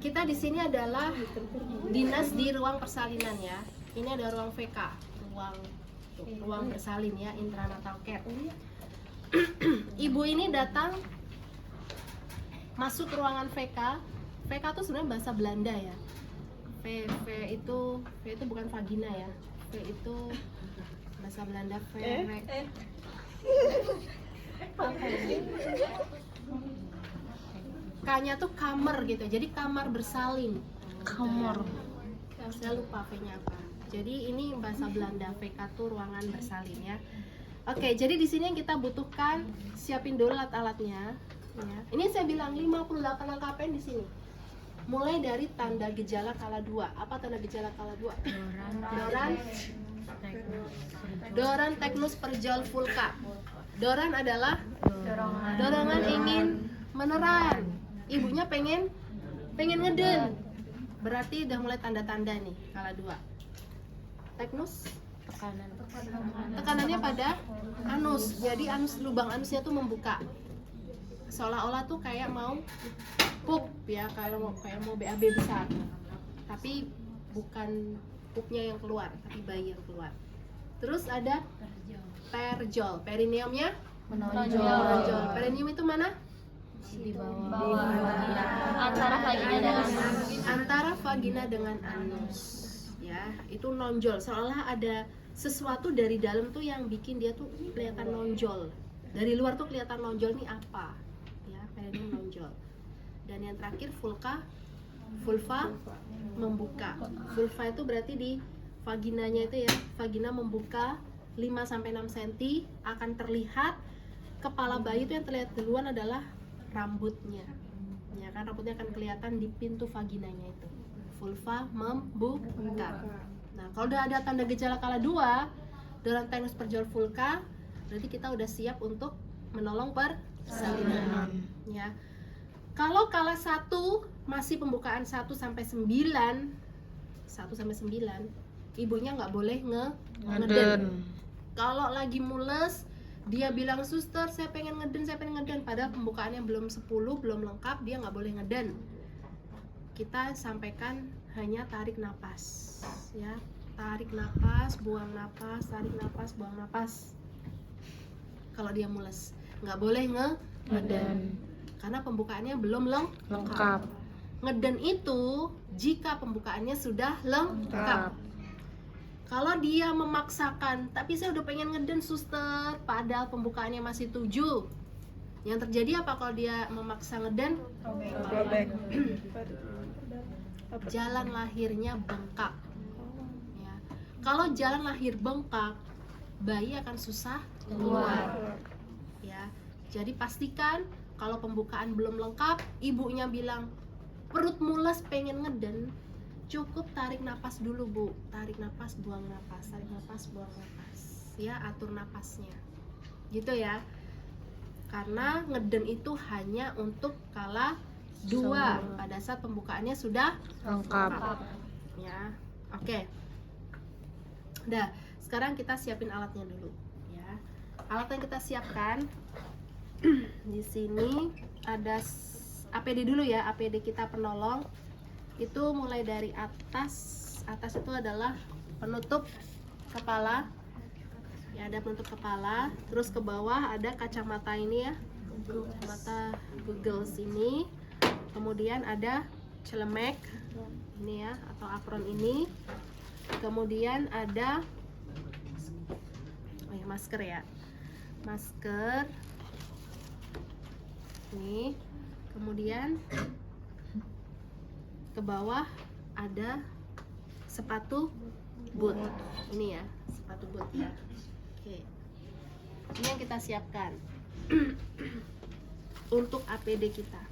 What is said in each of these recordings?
kita di sini adalah dinas di ruang persalinan ya. Ini ada ruang VK, ruang bersalin ya, intranatal care. Ibu ini datang masuk ruangan VK. VK itu sebenarnya bahasa Belanda ya. V itu bukan vagina ya. V itu bahasa Belanda K-nya tuh kamar gitu. Jadi kamar bersalin. Kamar. Saya lupa V-nya apa. Jadi ini bahasa Belanda, VK tuh ruangan bersalin ya. Oke, jadi di sini yang kita butuhkan, siapin dulu alat-alatnya ya. Ini saya bilang 58 LKPN di sini. Mulai dari tanda gejala kala 2. Apa tanda gejala kala 2? Doran teknus perjol vulka. Doran adalah dorongan ingin meneran. Ibunya pengen ngeden. Berarti udah mulai tanda-tanda nih kala 2. Teknus tekanannya pada anus. Jadi lubang anusnya tuh membuka. Seolah-olah tuh kayak mau pup ya, kayak mau BAB besar. Tapi bukan pupnya yang keluar, tapi bayi yang keluar. Terus ada perjol. Perineumnya menonjol. Perineum itu mana? Di bawah. Antara vagina dengan anus. Ya, itu nonjol. Seolah ada sesuatu dari dalam tuh yang bikin dia tuh kelihatan nonjol. Dari luar tuh kelihatan nonjol nih apa? Ya, perineum nonjol. Dan yang terakhir vulva membuka. Vulva itu berarti di vaginanya itu ya. Vagina membuka 5-6 cm, akan terlihat kepala bayi itu yang terlihat duluan adalah rambutnya. Ya kan, rambutnya akan kelihatan di pintu vaginanya itu. Vulva membuka. Nah, kalau udah ada tanda gejala kala 2, doran teknus perjol vulka, berarti kita udah siap untuk menolong persalinan. Ya. Kalau kala 1 masih pembukaan 1 sampai 9, ibunya nggak boleh ngeden. Kalau lagi mules, dia bilang, suster saya pengen ngeden, padahal pembukaannya belum 10, belum lengkap, dia nggak boleh ngeden. Kita sampaikan hanya tarik napas ya, tarik napas, buang napas, tarik napas, buang napas. Kalau dia mules, nggak boleh ngeden karena pembukaannya belum lengkap. Ngeden itu jika pembukaannya sudah lengkap. Kalau dia memaksakan, tapi saya udah pengen ngeden suster, padahal pembukaannya masih 7, yang terjadi apa kalau dia memaksa ngeden? Robek. Jalan lahirnya bengkak ya. Kalau jalan lahir bengkak, bayi akan susah keluar ya. Jadi pastikan kalau pembukaan belum lengkap, ibunya bilang perut mules pengen ngeden, cukup tarik napas dulu bu, tarik napas buang napas, tarik napas buang napas ya, atur napasnya gitu ya. Karena ngeden itu hanya untuk kala 2 pada saat pembukaannya sudah Lengkap. ya. Oke. Udah, sekarang kita siapin alatnya dulu ya. Alat yang kita siapkan di sini ada APD dulu ya, APD kita penolong. Itu mulai dari atas itu adalah penutup kepala ya, ada penutup kepala. Terus ke bawah ada kacamata ini ya, kacamata goggles ini. Kemudian ada celemek ini ya, atau apron ini. Kemudian ada masker ya, masker ini. Kemudian ke bawah ada sepatu boot ini ya, sepatu boot ya. Oke, ini yang kita siapkan untuk APD kita.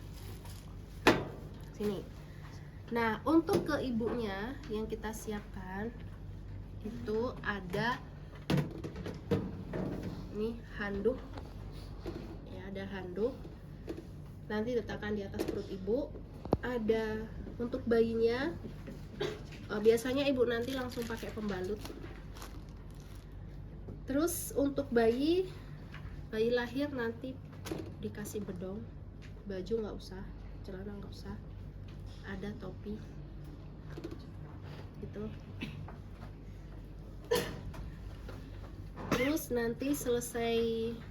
Sini. Nah, untuk ke ibunya yang kita siapkan itu ada ini handuk ya, ada handuk. Nanti letakkan di atas perut ibu. Ada untuk bayinya, biasanya ibu nanti langsung pakai pembalut. Terus untuk bayi lahir nanti dikasih bedong, baju nggak usah, celana nggak usah. ada topi gitu. Terus nanti selesai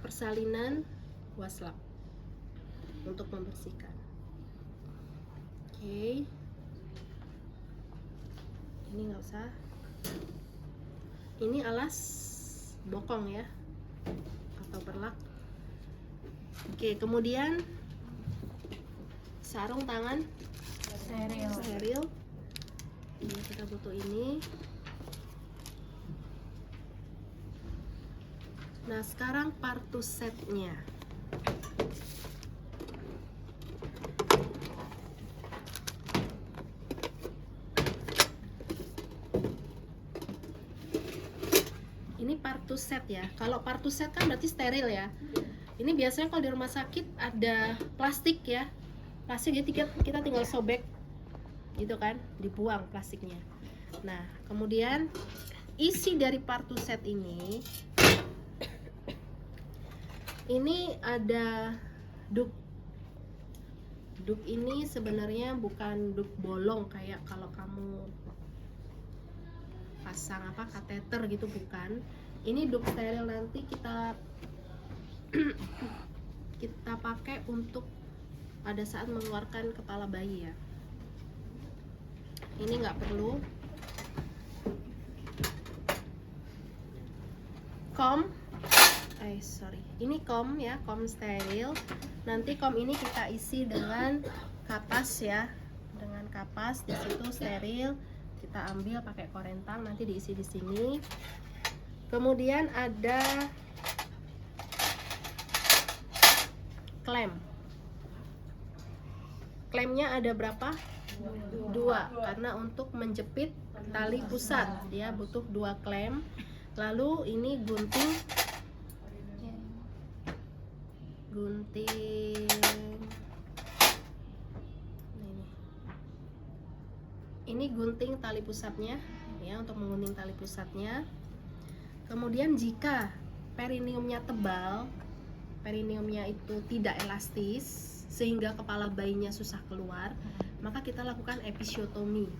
persalinan waslap untuk membersihkan. Oke. Ini nggak usah. Ini alas bokong ya, atau berlak. Oke, kemudian sarung tangan steril. Ini kita butuh ini. Nah, sekarang partu setnya. Ini partu set ya. Kalau partu set kan berarti steril ya. Ini biasanya kalau di rumah sakit ada plastik ya. Plastik jadi kita tinggal sobek gitu kan, dibuang plastiknya. Nah, kemudian isi dari partu set ini ada duk. Duk ini sebenarnya bukan duk bolong kayak kalau kamu pasang kateter gitu, bukan. Ini duk steril, nanti kita pakai untuk pada saat mengeluarkan kepala bayi ya. Ini nggak perlu. Ini kom ya, kom steril. Nanti kom ini kita isi dengan kapas ya, dengan kapas. Di situ steril. Kita ambil pakai korentang, nanti diisi di sini. Kemudian ada klem. Klemnya ada berapa? 2, karena untuk menjepit tali pusat dia butuh 2 klem. Lalu ini gunting ini gunting tali pusatnya ya, untuk menggunting tali pusatnya. Kemudian jika perineumnya tebal, perineumnya itu tidak elastis sehingga kepala bayinya susah keluar, maka kita lakukan episiotomi.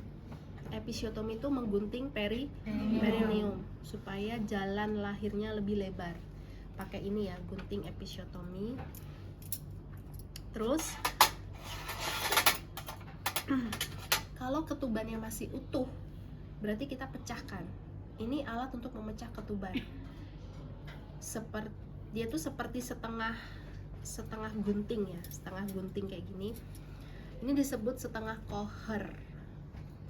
Episiotomi itu menggunting perineum supaya jalan lahirnya lebih lebar. Pakai ini ya, gunting episiotomi. Terus kalau ketubannya masih utuh, berarti kita pecahkan. Ini alat untuk memecah ketuban. Dia tuh seperti setengah gunting ya, setengah gunting kayak gini. Ini disebut setengah koher.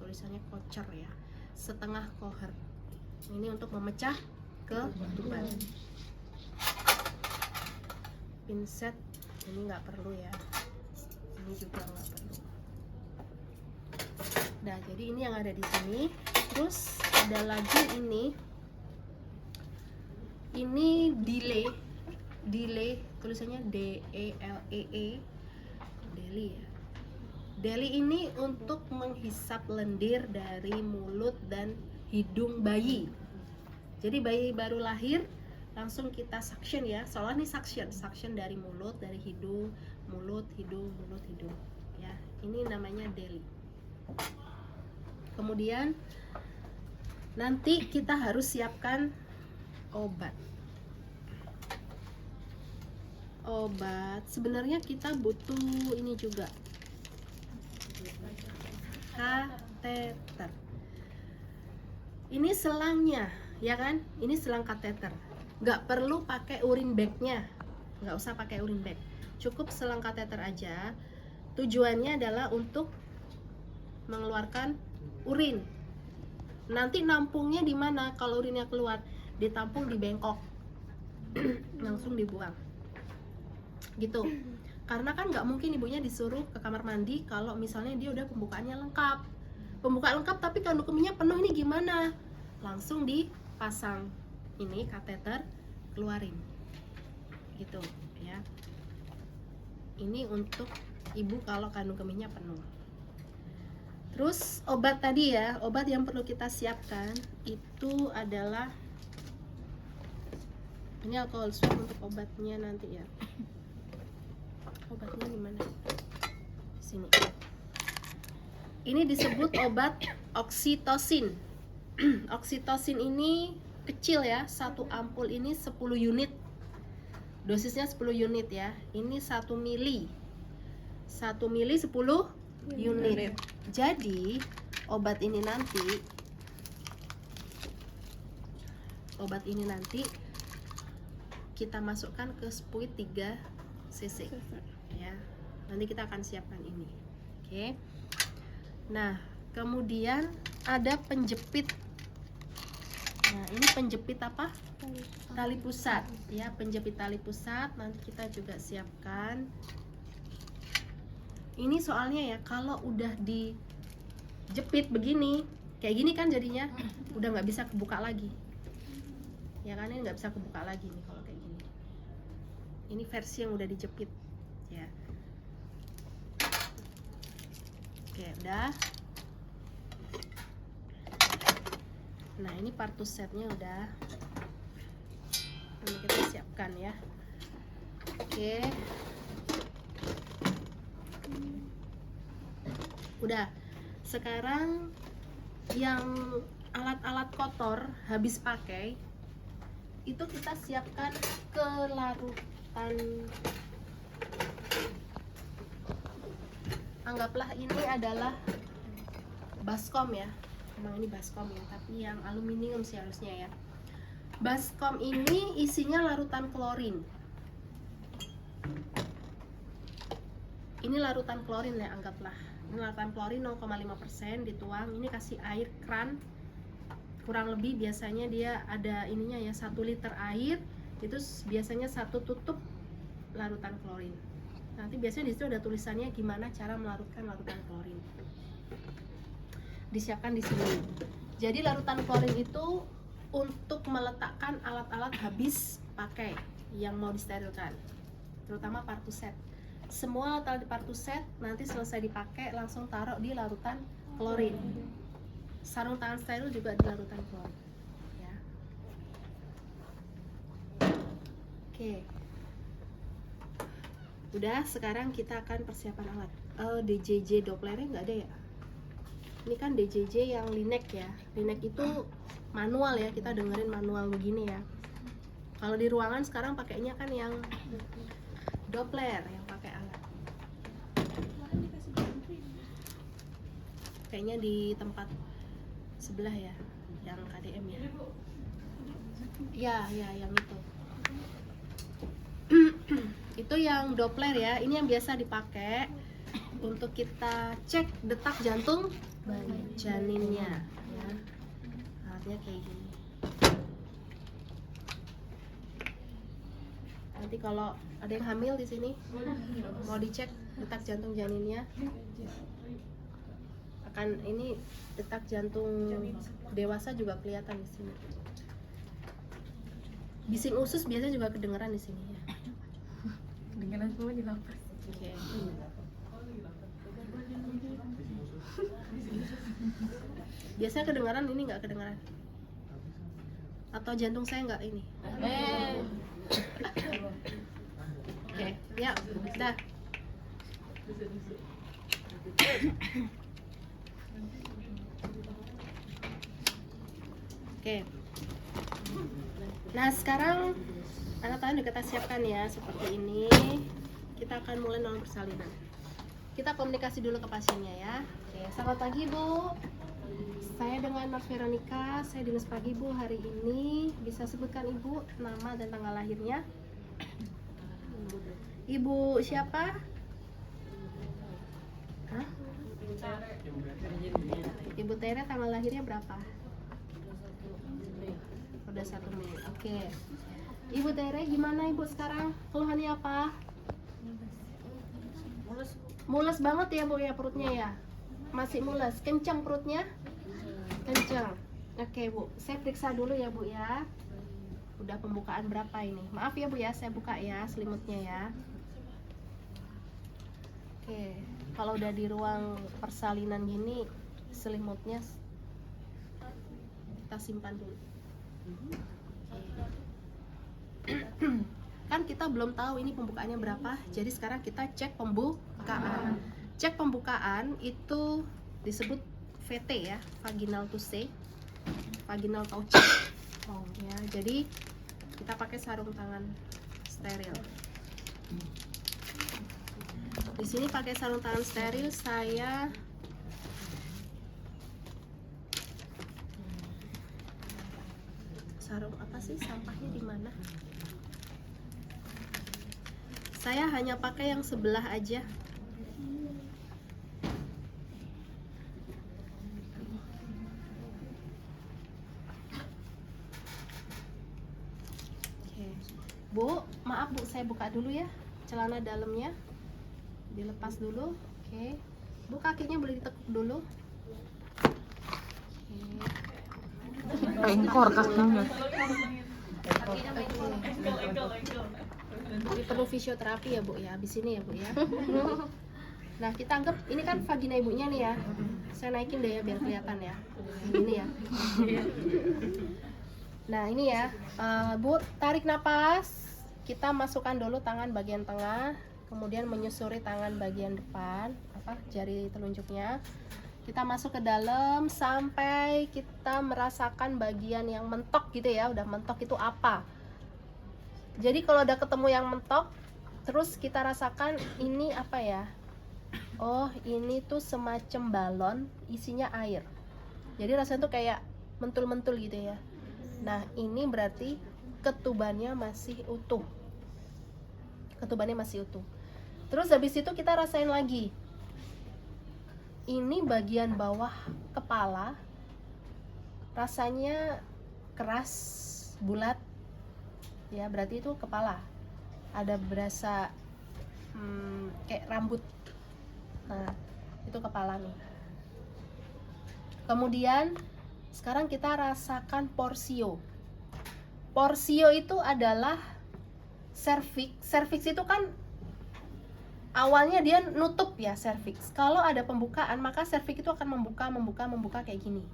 Tulisannya kocer ya, setengah koher. Ini untuk memecah ketuban. Pinset ini nggak perlu ya, ini juga nggak perlu. Nah, jadi ini yang ada di sini. Terus ada lagi ini delay, tulisannya DELEE, delay ya. Delay ini untuk menghisap lendir dari mulut dan hidung bayi. Jadi bayi baru lahir langsung kita suction ya, soalnya ini suction dari mulut, dari hidung, mulut, hidung ya. Ini namanya deli. Kemudian nanti kita harus siapkan obat. Sebenarnya kita butuh ini juga, kateter. Ini selangnya ya kan, ini selang kateter. Nggak perlu pakai urin bagnya, nggak usah pakai urin bag, cukup selang kateter aja. Tujuannya adalah untuk mengeluarkan urin. Nanti nampungnya di mana? Kalau urinnya keluar, ditampung di bengkok, langsung dibuang gitu. Karena kan nggak mungkin ibunya disuruh ke kamar mandi kalau misalnya dia udah pembukaannya lengkap. Pembukaan lengkap tapi kandung kemihnya penuh, ini gimana? Langsung dipasang ini kateter, keluarin gitu ya. Ini untuk ibu kalau kandung kemihnya penuh. Terus obat tadi ya, obat yang perlu kita siapkan itu adalah ini alkohol swab untuk obatnya nanti ya. Obatnya di mana? Sini. Ini disebut obat oksitosin. Oksitosin ini kecil ya, satu ampul ini 10 unit. Dosisnya 10 unit ya. Ini 1 mili. 1 mili 10 unit. Jadi obat ini kita masukkan ke spuit 3 cc ya. Nanti kita akan siapkan ini. Oke. Nah, kemudian ada penjepit. Nah, ini penjepit apa? Tali pusat ya, penjepit tali pusat. Nanti kita juga siapkan. Ini soalnya ya, kalau udah dijepit begini, kayak gini kan jadinya udah nggak bisa kebuka lagi. Ya kan, ini nggak bisa kebuka lagi nih kalau kayak gini. Ini versi yang udah dijepit ya. Oke, udah. Nah, ini partus setnya udah. Ini kita siapkan ya. Oke. Udah. Sekarang yang alat-alat kotor habis pakai itu kita siapkan ke larutan. Anggaplah ini adalah baskom ya. Emang ini baskom ya, tapi yang aluminium sih harusnya ya. Baskom ini isinya larutan klorin. Ini larutan klorin ya, anggaplah. Ini larutan klorin 0,5% dituang. Ini kasih air keran. Kurang lebih biasanya dia ada ininya ya, 1 liter air. Itu biasanya 1 tutup larutan klorin. Nanti biasanya di situ ada tulisannya gimana cara melarutkan larutan klorin. Disiapkan di sini. Jadi larutan klorin itu untuk meletakkan alat-alat habis pakai yang mau disterilkan, terutama partus set. Semua alat di partus set nanti selesai dipakai langsung taruh di larutan klorin. Sarung tangan steril juga di larutan klorin. Ya. Oke. Udah, sekarang kita akan persiapan alat. DJJ Dopplernya nggak ada ya? Ini kan DJJ yang Linek ya. Linek itu manual ya, kita dengerin manual begini ya. Kalau di ruangan sekarang pakainya kan yang Doppler yang pakai alat. Kayaknya di tempat sebelah ya, yang KDM ya. Ya, yang itu. Itu yang Doppler ya. Ini yang biasa dipakai untuk kita cek detak jantung janinnya ya. Alatnya kayak gini. Nanti kalau ada yang hamil di sini mau dicek detak jantung janinnya, akan ini detak jantung dewasa juga kelihatan di sini. Bising usus biasanya juga kedengeran di sini ya. Kedengeran semua di lapas. Oke. Biasanya kedengaran, ini nggak kedengaran? Atau jantung saya nggak ini? Oke, ya, udah. Oke. Nah, sekarang alat-alat udah kita siapkan ya, seperti ini. Kita akan mulai dalam persalinan. Kita komunikasi dulu ke pasiennya ya. Oke, selamat pagi Bu. Saya dengan Nurse Veronica. Saya dinas pagi Bu hari ini. Bisa sebutkan Ibu nama dan tanggal lahirnya? Ibu siapa? Hah? Ibu Tere, tanggal lahirnya berapa? Udah 1 Mei. Oke. Ibu Tere, gimana Ibu sekarang? Keluhannya apa? Mules banget ya Bu ya perutnya ya? Masih mules. Kencang perutnya? Kencang. Oke Bu, saya periksa dulu ya Bu ya. Udah pembukaan berapa ini? Maaf ya Bu ya, saya buka ya selimutnya ya. Oke, kalau udah di ruang persalinan gini, selimutnya kita simpan dulu. Kan kita belum tahu ini pembukaannya berapa, jadi sekarang kita cek pembukaan. Cek pembukaan itu disebut VT ya, vaginal touche, vaginal touching. Ya, jadi kita pakai sarung tangan steril. Di sini pakai sarung tangan steril, saya sarung apa sih, sampahnya di mana? Saya hanya pakai yang sebelah aja. Oke. Bu, maaf Bu, saya buka dulu ya celana dalamnya. Dilepas dulu. Oke. Bu, kakinya boleh ditekuk dulu. Oke. Pengkor kakinya. Ini perlu fisioterapi ya Bu ya, habis ini ya Bu ya. Nah, kita anggap ini kan vagina ibunya nih ya. Saya naikin deh ya biar kelihatan ya. Ini ya. Nah, ini ya. Bu, tarik napas. Kita masukkan dulu tangan bagian tengah, kemudian menyusuri tangan bagian depan, jari telunjuknya. Kita masuk ke dalam sampai kita merasakan bagian yang mentok gitu ya. Udah mentok itu apa? Jadi kalau udah ketemu yang mentok, terus kita rasakan ini apa ya? Oh, ini tuh semacam balon isinya air. Jadi rasanya tuh kayak mentul-mentul gitu ya. Nah, ini berarti ketubannya masih utuh. Ketubannya masih utuh. Terus habis itu kita rasain lagi. Ini bagian bawah kepala rasanya keras, bulat. Ya, berarti itu kepala. Ada berasa kayak rambut. Nah, itu kepala nih. Kemudian sekarang kita rasakan porsio. Porsio itu adalah cervix. Cervix itu kan awalnya dia nutup ya, cervix. Kalau ada pembukaan, maka cervix itu akan membuka kayak gini.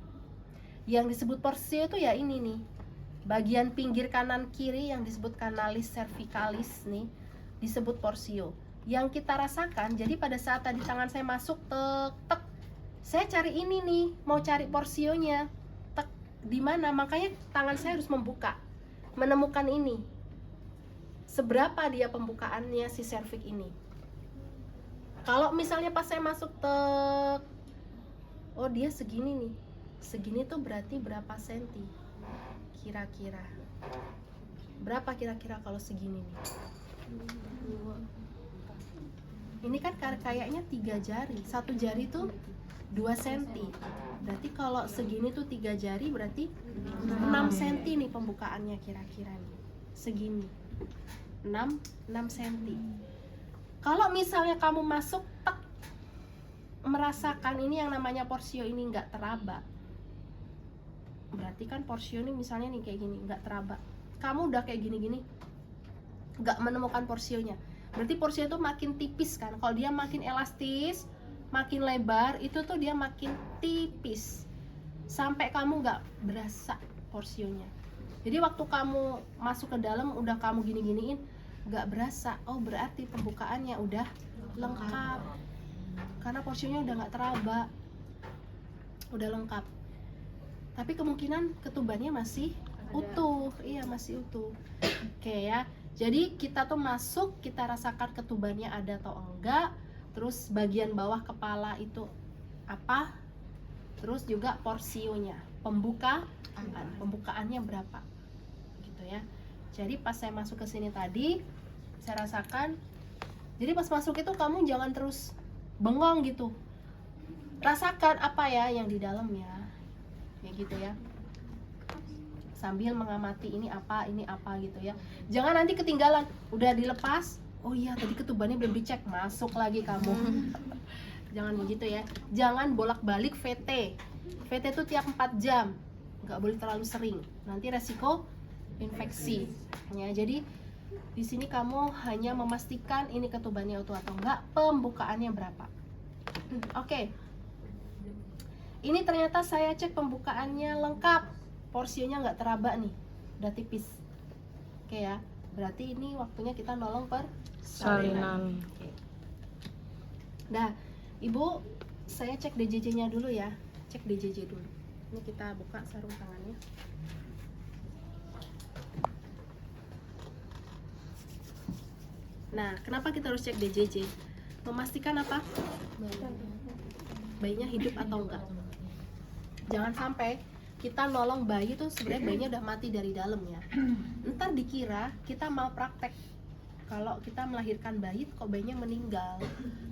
Yang disebut porsio itu ya ini nih. Bagian pinggir kanan kiri yang disebut kanalis cervicalis nih disebut porsio. Yang kita rasakan, jadi pada saat tadi tangan saya masuk tek, saya cari ini nih, mau cari porsionya. Tek di mana? Makanya tangan saya harus membuka, menemukan ini. Seberapa dia pembukaannya si cervix ini. Kalau misalnya pas saya masuk tek, oh dia segini nih. Segini tuh berarti berapa senti? Kira-kira berapa kira-kira kalau segini nih? Ini kan kayaknya 3 jari, satu jari tuh 2 cm. Berarti kalau segini tuh 3 jari berarti 6 cm nih pembukaannya kira-kira nih. Segini 6 cm. Kalau misalnya kamu masuk tek, merasakan ini yang namanya porsio ini nggak teraba, berarti kan porsio ini misalnya nih kayak gini, nggak teraba. Kamu udah kayak gini-gini, nggak menemukan porsionya. Berarti porsio itu makin tipis kan. Kalau dia makin elastis, makin lebar, itu tuh dia makin tipis. Sampai kamu nggak berasa porsionya. Jadi waktu kamu masuk ke dalam, udah kamu gini-giniin, nggak berasa. Oh, berarti pembukaannya udah lengkap. Karena porsionya udah nggak teraba. Udah lengkap. Tapi kemungkinan ketubannya masih utuh. Iya, masih utuh. Oke ya. Jadi kita tuh masuk, kita rasakan ketubannya ada atau enggak. Terus bagian bawah kepala itu apa? Terus juga porsionya, pembukaannya berapa? Gitu ya. Jadi pas saya masuk ke sini tadi, saya rasakan. Jadi pas masuk itu kamu jangan terus bengong gitu. Rasakan apa ya yang di dalamnya. Kayak gitu ya, sambil mengamati ini apa gitu ya. Jangan nanti ketinggalan, udah dilepas, oh iya tadi ketubannya belum dicek, masuk lagi kamu. Jangan begitu ya. Jangan bolak-balik VT itu tiap 4 jam, nggak boleh terlalu sering, nanti resiko infeksi ya. Jadi di sini kamu hanya memastikan ini ketubannya utuh atau enggak, pembukaannya berapa. Oke. Ini ternyata saya cek pembukaannya lengkap, porsionya nggak teraba nih, udah tipis. Oke ya, berarti ini waktunya kita nolong persalinan. Oke. Nah, Ibu saya cek DJJ-nya dulu ya. Cek DJJ dulu. Ini kita buka sarung tangannya. Nah, kenapa kita harus cek DJJ? Memastikan apa? Bayinya hidup atau enggak. Jangan sampai kita nolong bayi tuh sebenarnya bayinya udah mati dari dalam ya. Ntar dikira kita mau praktek. Kalau kita melahirkan bayi kok bayinya meninggal.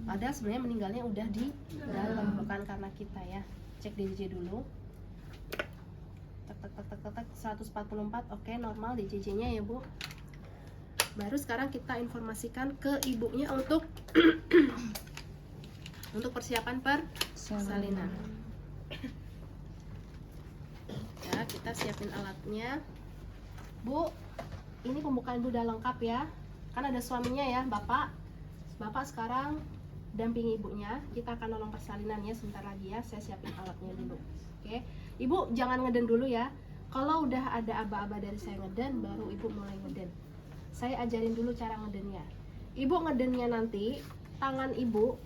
Padahal sebenarnya meninggalnya udah di dalam, bukan karena kita ya. Cek DJJ dulu. Tak 144, oke, normal DJJ-nya ya Bu. Baru sekarang kita informasikan ke ibunya untuk untuk persiapan persalinan. Ya, kita siapin alatnya. Bu, ini pembukaan Bu udah lengkap ya. Kan ada suaminya ya, Bapak. Bapak sekarang dampingi ibunya. Kita akan nolong persalinan ya sebentar lagi ya. Saya siapin alatnya dulu. Oke. Ibu jangan ngeden dulu ya. Kalau udah ada aba-aba dari saya ngeden, baru ibu mulai ngeden. Saya ajarin dulu cara ngedennya. Ibu ngedennya nanti, tangan ibu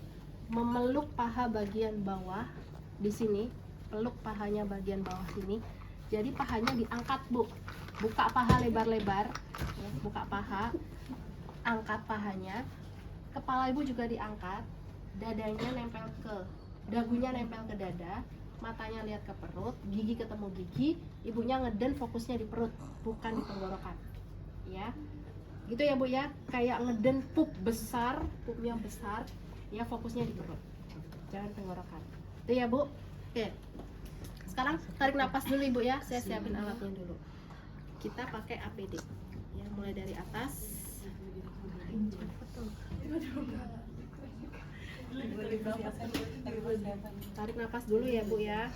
memeluk paha bagian bawah di sini, peluk pahanya bagian bawah sini. Jadi pahanya diangkat Bu, buka paha lebar-lebar, ya, buka paha, angkat pahanya, kepala ibu juga diangkat, dadanya nempel ke, dagunya nempel ke dada, matanya lihat ke perut, gigi ketemu gigi, ibunya ngeden fokusnya di perut, bukan di tenggorokan, ya. Gitu ya Bu ya, kayak ngeden pup besar, pupnya besar, ya fokusnya di perut, jangan tenggorokan. Itu ya Bu. Oke. Sekarang tarik napas dulu Ibu ya, saya siapin alatnya dulu. Kita pakai APD. Ya, mulai dari atas. Tarik napas dulu ya Bu ya.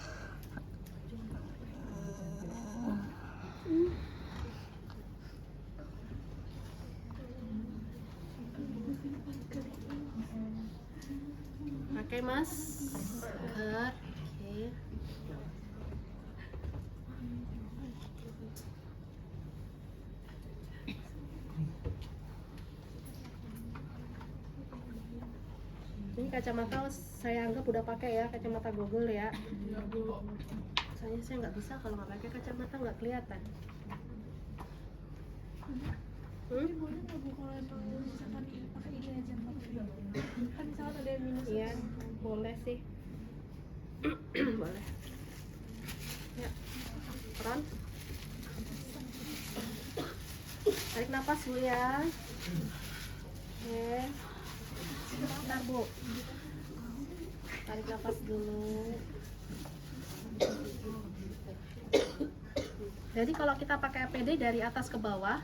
Pakai masker. Oke. Ini kacamata saya anggap udah pakai ya, kacamata Google ya. Soalnya saya nggak bisa kalau nggak pakai kacamata nggak kelihatan. Boleh nggak Bu kalau misalkan pakai ini aja kan misalkan ada yang minus? Iya, boleh sih. Boleh. Ya, peran. Tarik napas Bu ya. Oke. Bentar Bu. Tarik napas dulu. Jadi kalau kita pakai APD dari atas ke bawah,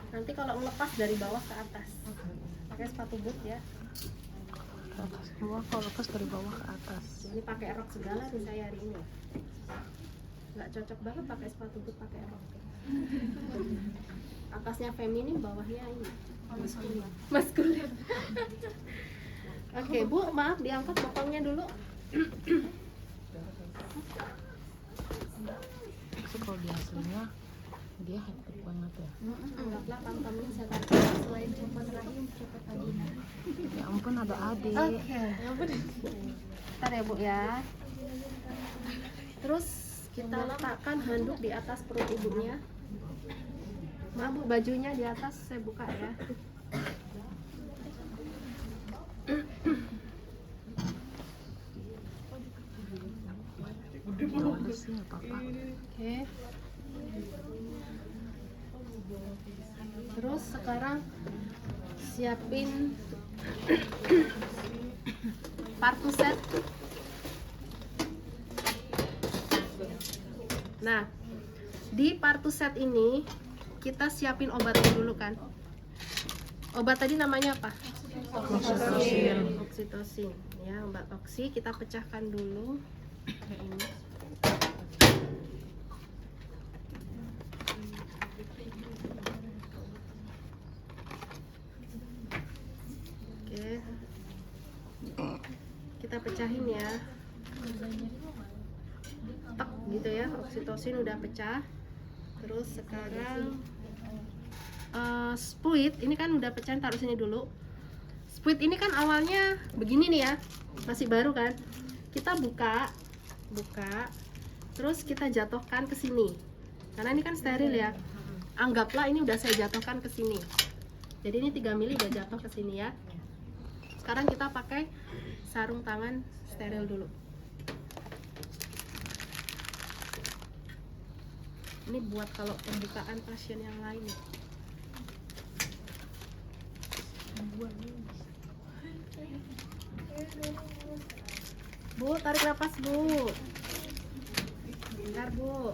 nanti kalau melepas dari bawah ke atas. Pakai sepatu boot ya. Atas ke bawah, kalau lepas dari bawah ke atas. Jadi pakai rok segala nih saya hari ini. Nggak cocok banget pakai sepatu boot pakai rok. Atasnya feminim, bawahnya ini maskulin. Oke Bu, maaf diangkat bokongnya dulu. Itu kalau di hasilnya dia hektik banget ya. Anggaplah pantongnya saya tarik. Selain cepat rahim, cepat vagina. Ya ampun ada adik. Oke. Ntar ya Bu ya. Terus kita letakkan handuk di atas perut ibunya. Maaf Bu, bajunya di atas saya buka ya. Gimana sih nggak apa-apa. Oke. Terus sekarang siapin partuset. Nah, di partuset ini kita siapin obatnya dulu kan. Obat tadi namanya apa? Oksitosin. Oksitosin. Ya, obat oksi kita pecahkan dulu. Kayak ini. Oke. Kita pecahin ya. Tek gitu ya, oksitosin udah pecah. Terus sekarang spuit ini kan udah pecah, taruh sini dulu. Spuit ini kan awalnya begini nih ya, masih baru kan. kita buka, terus kita jatuhkan ke sini. Karena ini kan steril ya. Anggaplah ini udah saya jatuhkan ke sini. Jadi ini 3 mili udah jatuh ke sini ya. Sekarang kita pakai sarung tangan steril dulu. Ini buat kalau pembukaan pasien yang lain ya. Bu, tarik nafas Bu. Bentar Bu.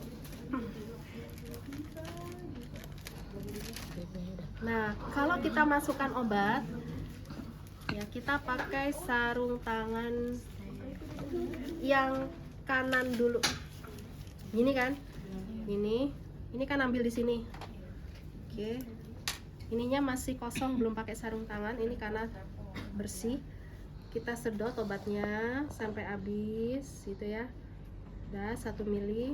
Nah, kalau kita masukkan obat, ya kita pakai sarung tangan yang kanan dulu. Gini kan? Ini kan ambil di sini. Oke. Ininya masih kosong, belum pakai sarung tangan. Ini karena bersih. Kita sedot obatnya sampai habis, gitu ya. Udah 1 mili.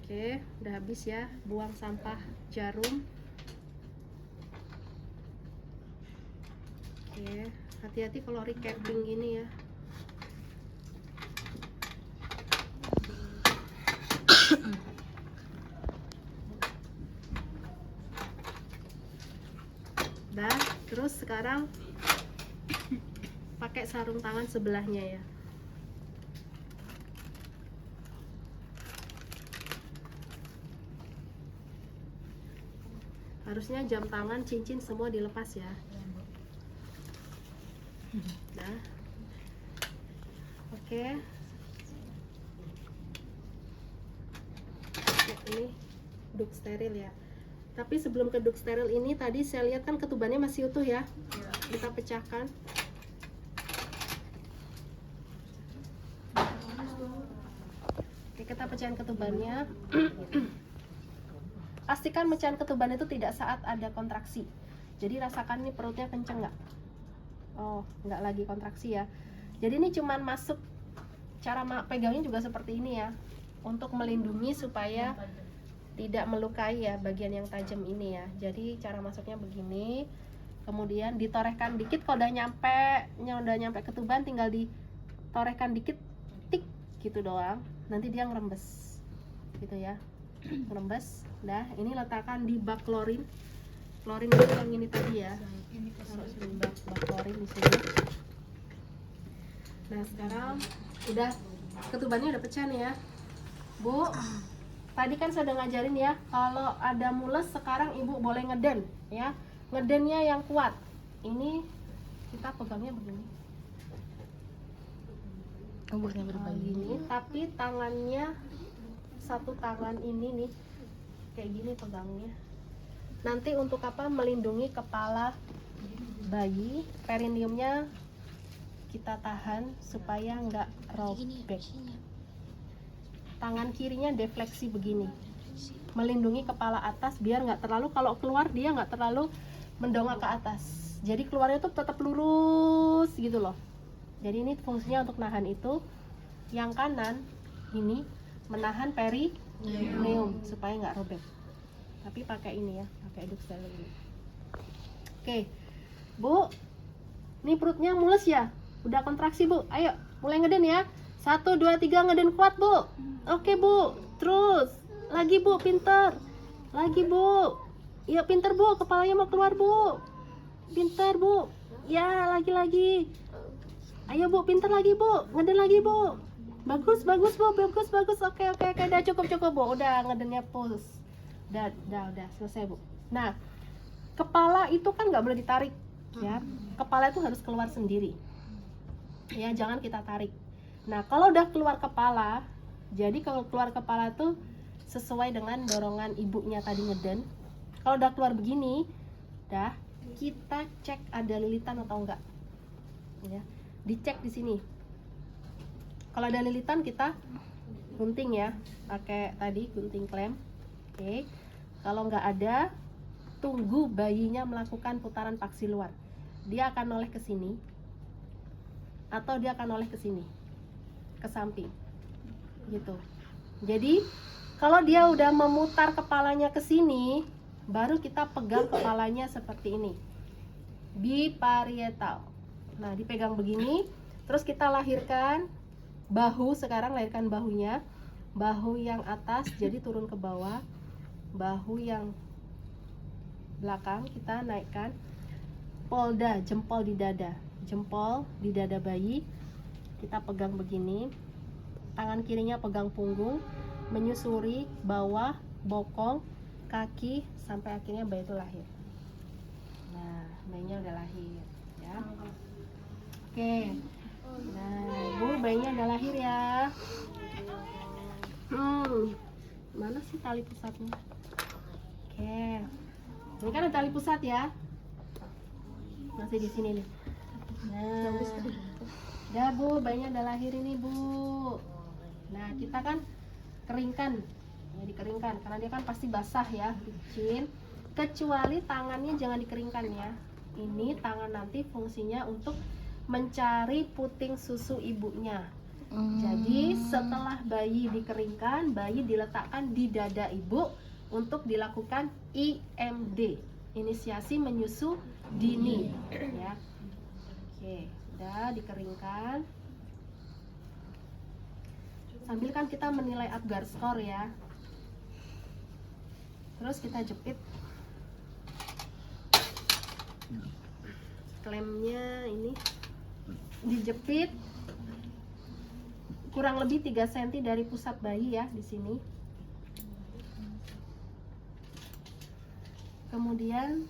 Oke, udah habis ya. Buang sampah jarum. Oke, hati-hati kalau recapping gini ya. Udah, terus sekarang pakai sarung tangan sebelahnya ya. Harusnya jam tangan, cincin semua dilepas ya. Nah, oke. Ini duk steril ya. Tapi sebelum ke duk steril ini tadi saya lihat kan ketubannya masih utuh ya. Kita pecahkan. Oke, kita pecahin ketubannya. Pastikan mecahan ketuban itu tidak saat ada kontraksi. Jadi rasakan nih perutnya kenceng nggak? Oh, nggak lagi kontraksi ya. Jadi ini cuman masuk, cara pegangnya juga seperti ini ya, untuk melindungi supaya tidak melukai ya bagian yang tajam ini ya. Jadi cara masuknya begini, kemudian ditorehkan dikit. Kalau udah nyampe ketuban, tinggal ditorehkan dikit, tik gitu doang. Nanti dia ngerembes, gitu ya, ngerembes. Nah, ini letakkan di bak klorin. Klorin itu yang ini tadi ya. Taruh di bak klorin di sini. Nah, sekarang udah ketubannya udah pecah nih ya, Bu. Tadi kan saya udah ngajarin ya, kalau ada mules sekarang ibu boleh ngeden ya. Ngedennya yang kuat. Ini kita pegangnya begini. Gini, tapi tangannya, satu tangan ini nih kayak gini pegangnya. Nanti untuk apa? Melindungi kepala bayi, perineumnya kita tahan supaya nggak robek. Tangan kirinya defleksi begini, melindungi kepala atas biar nggak terlalu, kalau keluar dia nggak terlalu mendongak ke atas. Jadi keluarnya tuh tetap lurus gitu loh. Jadi ini fungsinya untuk nahan itu. Yang kanan ini menahan perineum supaya nggak robek. Tapi pakai ini ya, pakai duk steril ini. Oke, Bu, ini perutnya mules ya, udah kontraksi Bu. Ayo mulai ngeden ya. 1, 2, 3 ngeden kuat Bu. Oke Bu, terus lagi Bu, pinter. Lagi Bu, yuk pinter Bu, kepalanya mau keluar Bu. Pinter Bu, ya lagi. Ayo Bu, pinter lagi Bu, ngeden lagi Bu. Bagus Bu, bagus. Oke, udah cukup Bu, udah ngedennya puls. Udah selesai Bu. Nah, kepala itu kan nggak boleh ditarik ya. Kepala itu harus keluar sendiri. Ya, jangan kita tarik. Nah, kalau udah keluar kepala, jadi kalau keluar kepala tuh sesuai dengan dorongan ibunya tadi ngeden. Kalau udah keluar begini, dah kita cek ada lilitan atau enggak. Ya, dicek di sini. Kalau ada lilitan kita gunting ya, pakai tadi gunting klem. Oke. Kalau nggak ada, tunggu bayinya melakukan putaran paksi luar. Dia akan noleh ke sini atau dia akan noleh ke sini, ke samping gitu. Jadi kalau dia udah memutar kepalanya ke sini, baru kita pegang kepalanya seperti ini, biparietal. Nah, dipegang begini, Terus kita lahirkan bahu, sekarang lahirkan bahunya. Bahu yang atas jadi turun ke bawah. Bahu yang belakang kita naikkan. Polda, jempol di dada. Jempol di dada bayi. Kita pegang begini. Tangan kirinya pegang punggung, menyusuri bawah, bokong, kaki sampai akhirnya bayi itu lahir. Nah, bayinya udah lahir ya. Oke. Nah, Ibu, bayinya udah lahir ya. Mana sih tali pusatnya? Oke. Ini kan ada tali pusat ya. Masih di sini nih. Nah, udah Bu, bayinya udah lahir ini Bu. Nah, kita kan keringkan, ya dikeringkan karena dia kan pasti basah ya, licin. Kecuali tangannya jangan dikeringkan ya. Ini tangan nanti fungsinya untuk mencari puting susu ibunya. Jadi setelah bayi dikeringkan, bayi diletakkan di dada ibu untuk dilakukan IMD, inisiasi menyusu dini ya. Oke, udah dikeringkan. Sambil kan kita menilai Apgar score ya. Terus kita jepit klemnya, ini dijepit kurang lebih 3 cm dari pusat bayi ya di sini. Kemudian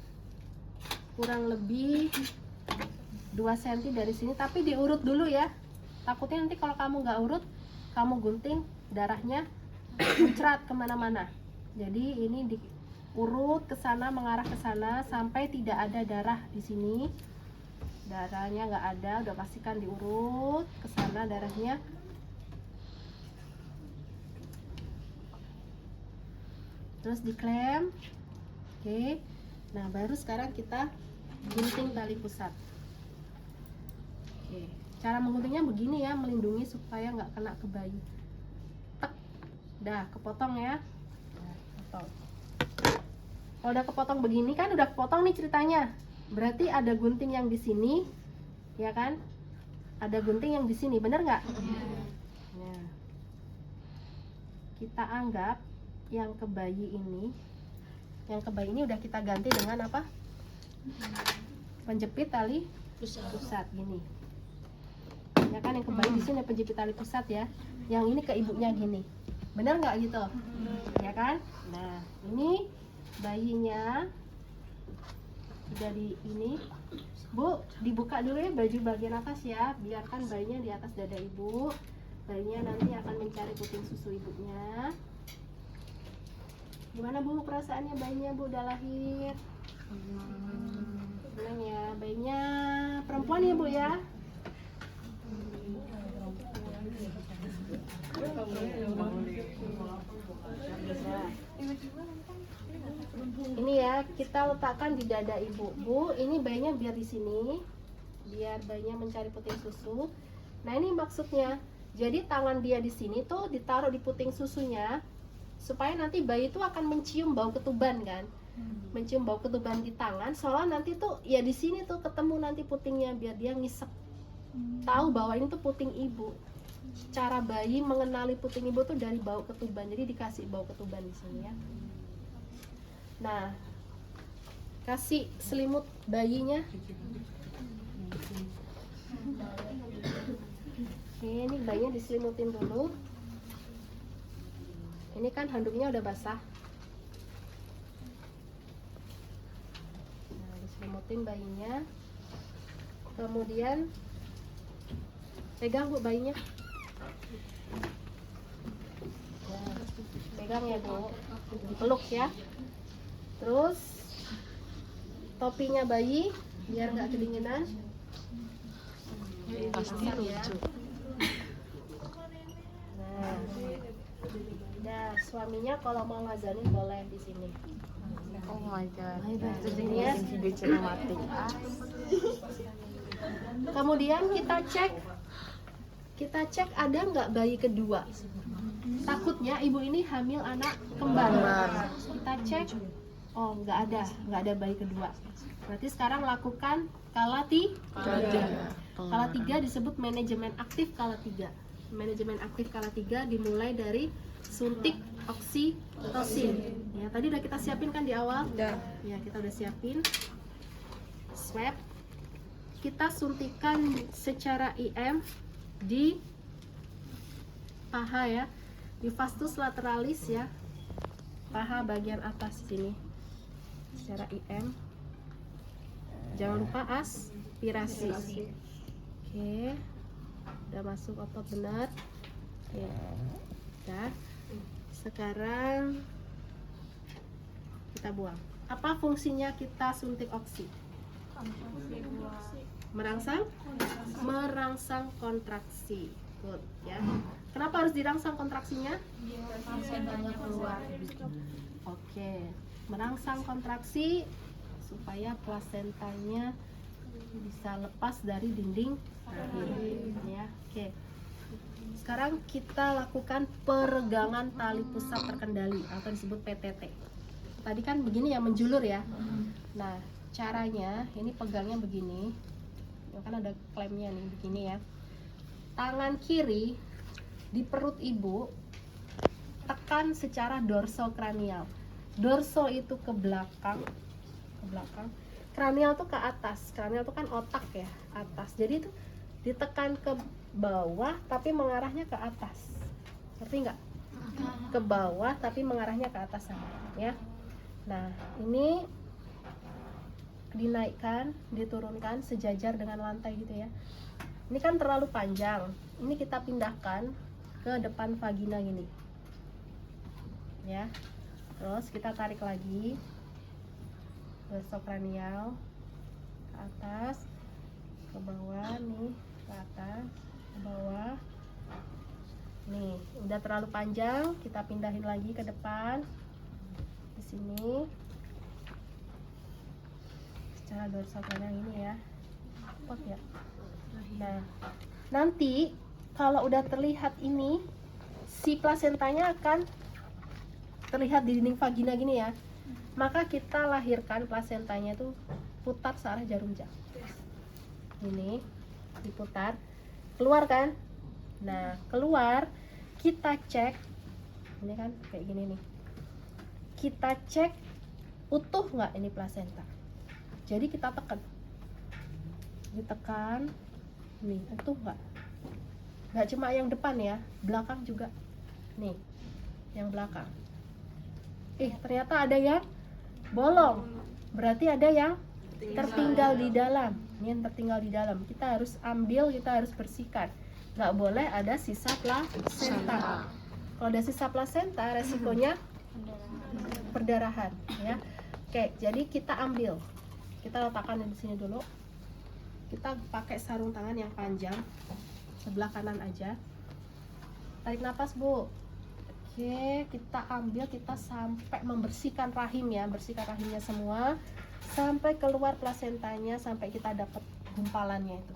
kurang lebih 2 cm dari sini, tapi diurut dulu ya. Takutnya nanti kalau kamu nggak urut, kamu gunting, darahnya muncrat kemana-mana. Jadi ini diurut ke sana, mengarah ke sana sampai tidak ada darah di sini. Darahnya nggak ada, udah pastikan diurut ke sana darahnya. Terus diklem. Oke. Nah, baru sekarang kita gunting tali pusat. Oke. Cara mengguntingnya begini ya, melindungi supaya nggak kena ke bayi. Tek. Dah, kepotong ya. Nah, potong. Kalau udah kepotong begini kan udah kepotong nih ceritanya. Berarti ada gunting yang di sini, ya kan? Ada gunting yang di sini, bener nggak? Nah, kita anggap yang ke bayi ini udah kita ganti dengan apa? Penjepit tali pusat gini. Ya kan yang ke bayi di sini penjepit tali pusat ya. Yang ini ke ibunya gini. Bener nggak gitu? Ya kan? Nah, ini bayinya udah di ini. Bu, dibuka dulu ya baju bagian atas ya. Biarkan bayinya di atas dada ibu. Bayinya nanti akan mencari puting susu ibunya. Gimana Bu perasaannya bayinya Bu udah lahir? Senang ya, bayinya perempuan ya Bu ya? Ini ya, kita letakkan di dada ibu. Bu, ini bayinya biar di sini, biar bayinya mencari puting susu. Nah, ini maksudnya. Jadi tangan dia di sini tuh ditaruh di puting susunya, supaya nanti bayi itu akan mencium bau ketuban kan, mencium bau ketuban di tangan. Soalnya nanti tuh ya di sini tuh ketemu nanti putingnya, biar dia ngisep, tahu bahwa ini tuh puting ibu. Cara bayi mengenali puting ibu tuh dari bau ketuban, jadi dikasih bau ketuban di sini ya. Nah, kasih selimut bayinya. Oke, ini bayinya diselimutin dulu. Ini kan handuknya udah basah. Nah, diselimutin bayinya. Kemudian pegang Bu bayinya. Nah, pegang ya Bu, dipeluk ya. Terus topinya bayi biar nggak kedinginan. Pasti lucu. Nah, suaminya kalau mau ngazanin boleh di sini. Oh my god. Jadi ya. Video cinematik. Kemudian kita cek ada nggak bayi kedua. Takutnya ibu ini hamil anak kembar. Kita cek, oh nggak ada bayi kedua. Berarti sekarang lakukan kalati. Skala 3 disebut manajemen aktif skala 3. Manajemen aktif skala 3 dimulai dari suntik oksitosin. Ya, tadi udah kita siapin kan di awal? Udah. Ya, kita udah siapin. Swab. Kita suntikan secara IM di paha ya, di vastus lateralis ya, paha bagian atas sini. Secara IM. Jangan lupa aspirasi. Oke. Udah masuk otot benar. Oke. Udah. Sekarang kita buang. Apa fungsinya kita suntik oksi? Merangsang kontraksi. Good, ya. Kenapa harus dirangsang kontraksinya? Placentanya keluar. Oke. Merangsang kontraksi supaya plasentanya bisa lepas dari dinding rahim ya. Oke. Sekarang kita lakukan peregangan tali pusat terkendali atau disebut PTT. Tadi kan begini ya, menjulur ya. Nah, caranya ini pegangnya begini. Ya kan ada klemnya nih, begini ya. Tangan kiri di perut ibu tekan secara dorsokranial. Dorso itu ke belakang, kranial tuh ke atas. Kranial tuh kan otak ya, atas. Jadi itu ditekan ke bawah tapi mengarahnya ke atas. Ngerti nggak? Ke bawah tapi mengarahnya ke atas sama, ya. Nah, ini dinaikkan, diturunkan sejajar dengan lantai gitu ya. Ini kan terlalu panjang. Ini kita pindahkan ke depan vagina gini. Ya. Terus kita tarik lagi dorsokranial ke atas, ke bawah nih, ke atas, ke bawah. Nih, udah terlalu panjang, kita pindahin lagi ke depan. Di sini. Secara dorsokranial ini ya. Pot ya. Nah, nanti kalau udah terlihat ini, si plasentanya akan terlihat di dinding vagina gini ya, maka kita lahirkan plasentanya itu putar searah jarum jam. Ini diputar, keluar kan? Nah, keluar, kita cek, ini kan kayak gini nih. Kita cek utuh nggak ini plasenta. Jadi kita tekan, ditekan, nih utuh nggak? Nggak cuma yang depan ya, belakang juga. Nih, yang belakang. Ternyata ada yang bolong, berarti ada yang tertinggal di dalam. Ini yang tertinggal di dalam, kita harus ambil, kita harus bersihkan. Nggak boleh ada sisa plasenta. Kalau ada sisa plasenta, resikonya perdarahan ya. Oke, jadi kita ambil, kita letakkan di sini dulu. Kita pakai sarung tangan yang panjang, sebelah kanan aja. Tarik nafas, Bu. Oke, kita ambil, kita sampai membersihkan rahim ya, bersihkan rahimnya semua sampai keluar plasentanya, sampai kita dapat gumpalannya itu.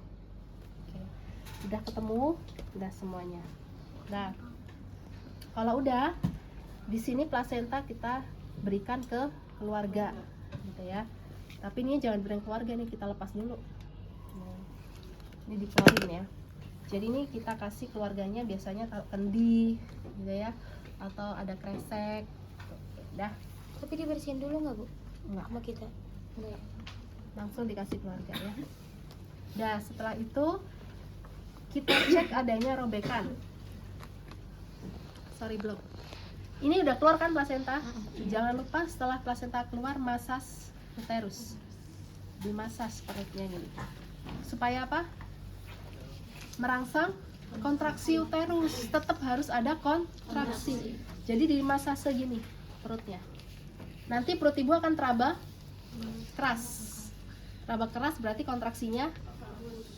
Oke, udah ketemu, udah semuanya. Nah, kalau udah di sini plasenta kita berikan ke keluarga, gitu ya. Tapi ini jangan berikan keluarga nih, kita lepas dulu. Ini dikeluarin ya. Jadi ini kita kasih keluarganya, biasanya taruh kendi, gitu ya. Atau ada kresek, dah. Tapi dibersihin dulu nggak, Bu? Enggak, Sama kita? Enggak. langsung dikasih keluarga ya. Dah, setelah itu kita cek adanya robekan. Sorry, belum. Ini udah keluar kan plasenta? Jangan lupa setelah plasenta keluar, masas uterus. Dimasas perutnya gini. Supaya apa? Merangsang kontraksi uterus, tetap harus ada kontraksi. Jadi di masase gini perutnya. Nanti perut ibu akan teraba keras. Teraba keras berarti kontraksinya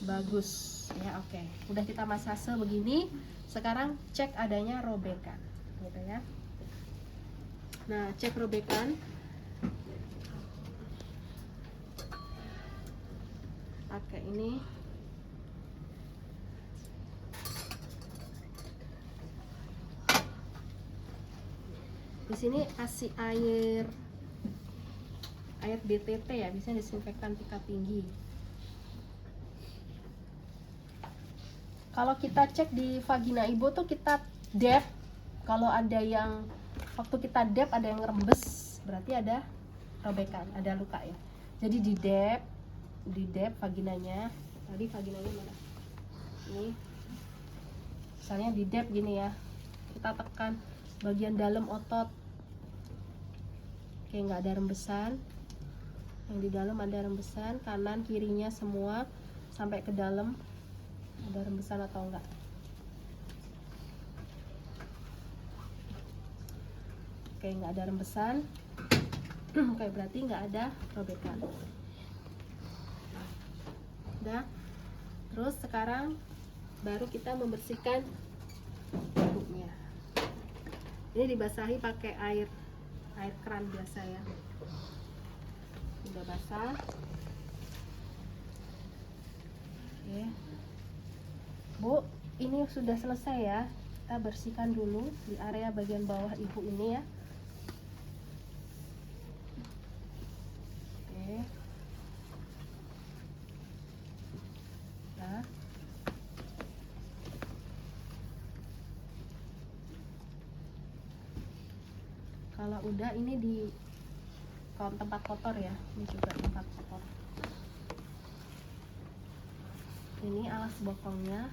bagus. Ya, oke. Udah kita masase begini. Sekarang cek adanya robekan, gitu ya. Nah, cek robekan. Oke, ini di sini kasih air BTT ya, biasanya disinfektan tingkat tinggi. Kalau kita cek di vagina ibu tuh kita dep, kalau ada yang waktu kita dep ada yang rembes, berarti ada robekan, ada luka ya. Jadi di dep vaginanya. Tadi vaginanya mana? Ini. Misalnya di dep gini ya. Kita tekan bagian dalam otot. Oke, nggak ada rembesan. Yang di dalam ada rembesan, kanan kirinya semua sampai ke dalam. Ada rembesan atau enggak? Oke, nggak ada rembesan. Oke, berarti nggak ada robekan. Udah. Terus sekarang baru kita membersihkan ibunya. Ini dibasahi pakai air keran biasa ya. Udah basah. Oke. Bu, ini sudah selesai ya. Kita bersihkan dulu di area bagian bawah ibu ini ya. Oke. Nah. Kalau udah ini di tempat kotor ya. Ini juga tempat kotor. Ini alas bokongnya.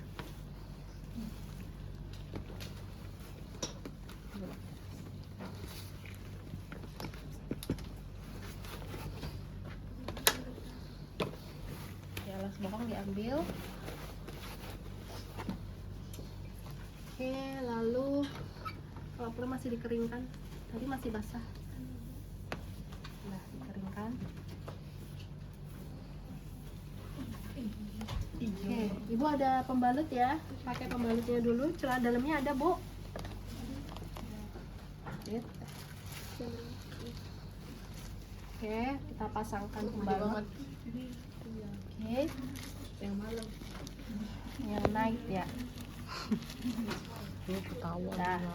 Ya, alas bokong diambil. Oke, lalu kalau perlu masih dikeringkan. Tadi masih basah. Nah, dikeringkan. Oke, ibu ada pembalut ya. Pakai pembalutnya dulu. Celana dalamnya ada, Bu. Oke, kita pasangkan pembalut. Oke. Yang malam. Yang naik ya. Dia ketawa Nah. juga.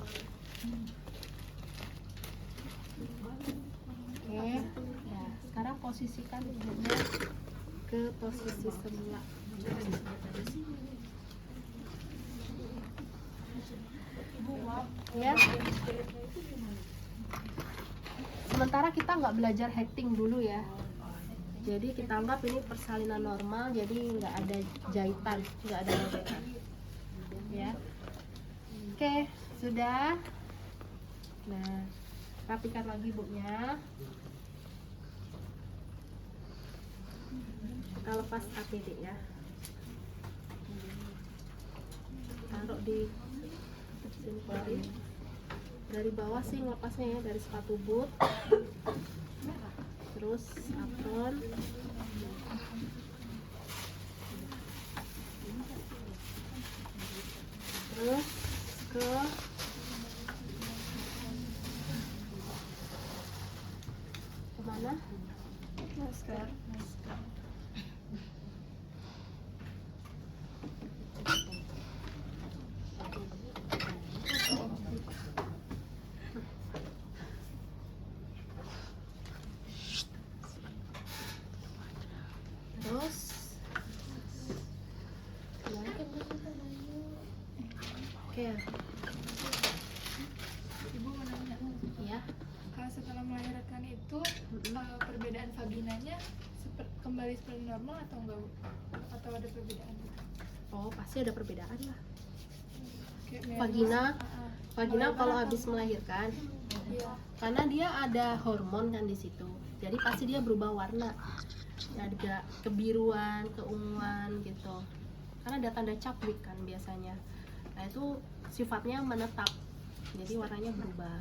Oke. Nah, sekarang posisikan ibunya ke posisi semula. Ya. Sementara kita nggak belajar hacking dulu ya. Jadi kita anggap ini persalinan normal, jadi nggak ada jahitan, nggak ada robekan. Ya. Oke, sudah. Nah, rapikan lagi ibunya. Kita lepas APD ya. Taruh di sini keluarin. Dari bawah sih lepasnya ya, dari sepatu boot. Terus apron. Terus ke kemana? Masker. Terus oke. Ibu mau nanya, Ya. setelah melahirkan itu perbedaan vaginanya kembali seperti normal atau enggak, Bu? Atau ada perbedaan gitu? Oh, pasti ada perbedaan lah. Kayak merah. Vagina Mulai kalau merah habis atau- melahirkan, Iya. karena dia ada hormon kan di situ, jadi pasti dia berubah warna, ada kebiruan, keunguan gitu, karena ada tanda Chadwick kan biasanya. Nah itu sifatnya menetap, jadi warnanya berubah.